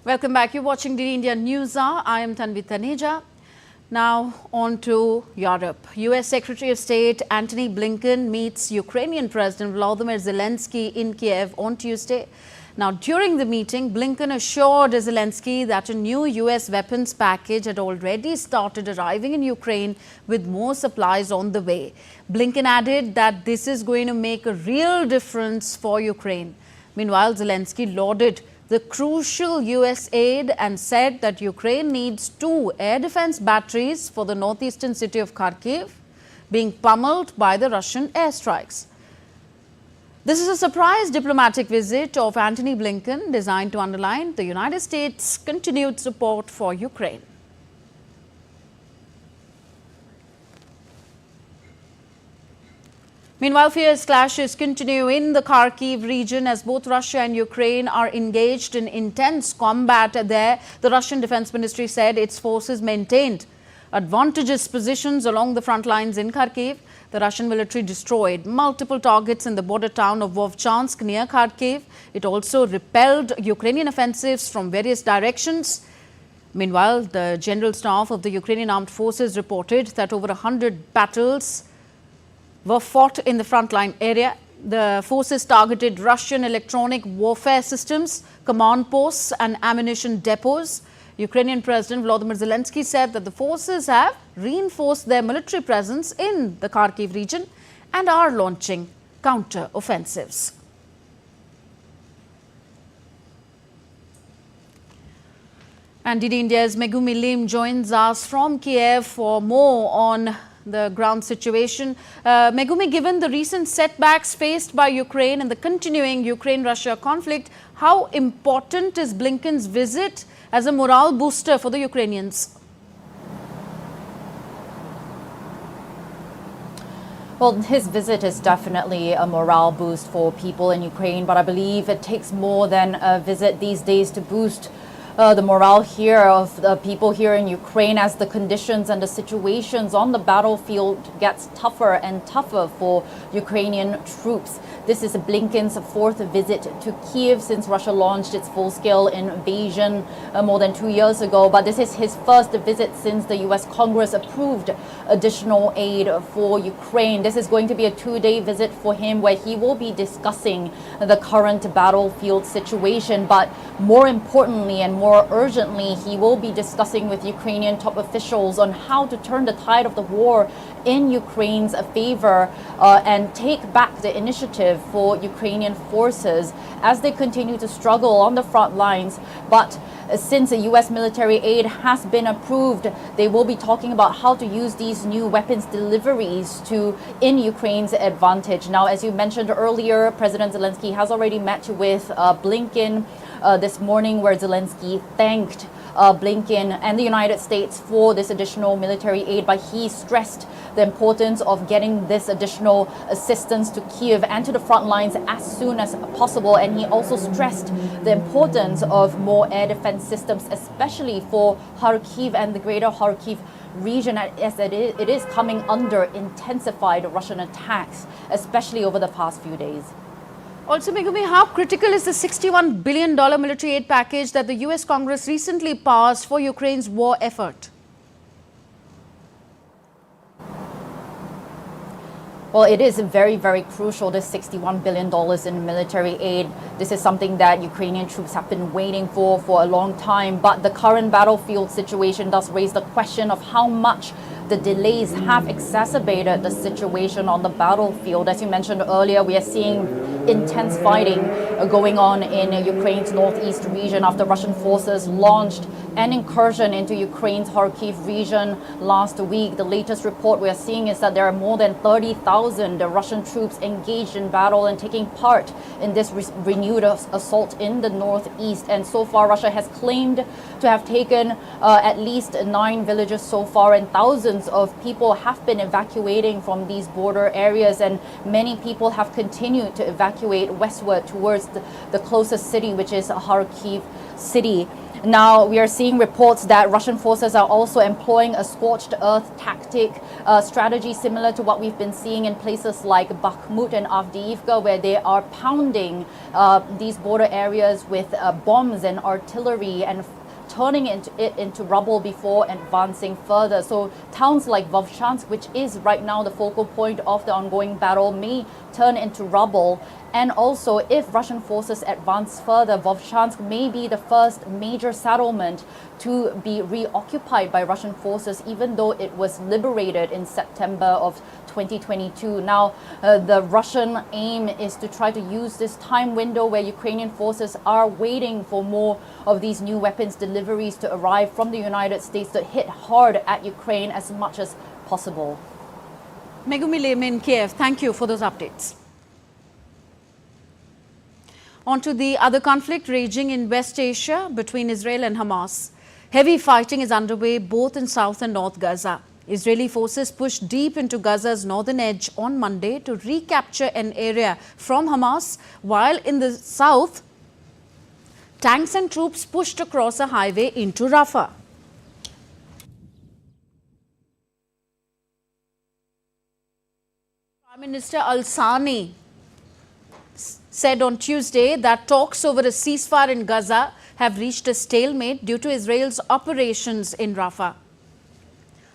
Welcome back. You're watching DD India News Hour. I am Tanvi Taneja. Now on to Europe. US Secretary of State Antony Blinken meets Ukrainian President Volodymyr Zelensky in Kyiv on Tuesday. Now, during the meeting, Blinken assured Zelensky that a new US weapons package had already started arriving in Ukraine with more supplies on the way. Blinken added that this is going to make a real difference for Ukraine. Meanwhile, Zelensky lauded the crucial US aid and said that Ukraine needs 2 air defense batteries for the northeastern city of Kharkiv being pummeled by the Russian airstrikes. This is a surprise diplomatic visit of Antony Blinken designed to underline the United States' continued support for Ukraine. Meanwhile, fierce clashes continue in the Kharkiv region as both Russia and Ukraine are engaged in intense combat there. The Russian Defense Ministry said its forces maintained advantageous positions along the front lines in Kharkiv. The Russian military destroyed multiple targets in the border town of Vovchansk near Kharkiv. It also repelled Ukrainian offensives from various directions. Meanwhile, the General Staff of the Ukrainian Armed Forces reported that over 100 battles were fought in the frontline area. The forces targeted Russian electronic warfare systems, command posts and ammunition depots. Ukrainian President Volodymyr Zelensky said that the forces have reinforced their military presence in the Kharkiv region and are launching counter-offensives. And DD India's Megumi Lim joins us from Kyiv for more on the ground situation. Megumi, given the recent setbacks faced by Ukraine and the continuing Ukraine-Russia conflict, how important is Blinken's visit as a morale booster for the Ukrainians? Well, his visit is definitely a morale boost for people in Ukraine, but I believe it takes more than a visit these days to boost the morale here of the people here in Ukraine as the conditions and the situations on the battlefield gets tougher and tougher for Ukrainian troops. This is Blinken's 4th visit to Kyiv since Russia launched its full-scale invasion more than 2 years ago. But this is his first visit since the US Congress approved additional aid for Ukraine. This is going to be a 2-day visit for him where he will be discussing the current battlefield situation. But more importantly and more urgently, he will be discussing with Ukrainian top officials on how to turn the tide of the war in Ukraine's favor and take back the initiative for Ukrainian forces as they continue to struggle on the front lines. But since the U.S. military aid has been approved, they will be talking about how to use these new weapons deliveries in Ukraine's advantage. Now, as you mentioned earlier, President Zelensky has already met with Blinken this morning, where Zelensky thanked Blinken and the United States for this additional military aid, but he stressed the importance of getting this additional assistance to Kyiv and to the front lines as soon as possible. And he also stressed the importance of more air defense systems, especially for Kharkiv and the greater Kharkiv region, as it is coming under intensified Russian attacks, especially over the past few days. Also, Megumi, how critical is the $61 billion military aid package that the US Congress recently passed for Ukraine's war effort? Well, it is very, very crucial, this $61 billion in military aid. This is something that Ukrainian troops have been waiting for a long time. But the current battlefield situation does raise the question of how much the delays have exacerbated the situation on the battlefield. As you mentioned earlier, we are seeing intense fighting going on in Ukraine's northeast region after Russian forces launched an incursion into Ukraine's Kharkiv region last week. The latest report we are seeing is that there are more than 30,000 Russian troops engaged in battle and taking part in this renewed assault in the northeast. And so far, Russia has claimed to have taken at least 9 villages so far, and thousands of people have been evacuating from these border areas, and many people have continued to evacuate westward towards the closest city, which is Kharkiv city. Now, we are seeing reports that Russian forces are also employing a scorched earth tactic strategy similar to what we've been seeing in places like Bakhmut and Avdiivka, where they are pounding these border areas with bombs and artillery and turning it into rubble before advancing further. So towns like Vovchansk, which is right now the focal point of the ongoing battle, may turn into rubble. And also, if Russian forces advance further, Vovchansk may be the first major settlement to be reoccupied by Russian forces, even though it was liberated in September of 2022. Now, the Russian aim is to try to use this time window where Ukrainian forces are waiting for more of these new weapons deliveries to arrive from the United States to hit hard at Ukraine as much as possible. Megumi Lim in Kyiv, thank you for those updates. On to the other conflict raging in West Asia between Israel and Hamas. Heavy fighting is underway both in South and North Gaza. Israeli forces pushed deep into Gaza's northern edge on Monday to recapture an area from Hamas, while in the south, tanks and troops pushed across a highway into Rafah. Prime Minister Al-Sani said on Tuesday that talks over a ceasefire in Gaza have reached a stalemate due to Israel's operations in Rafah.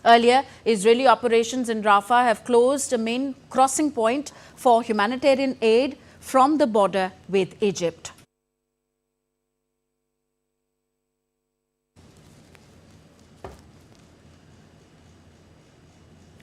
Earlier, Israeli operations in Rafah have closed a main crossing point for humanitarian aid from the border with Egypt.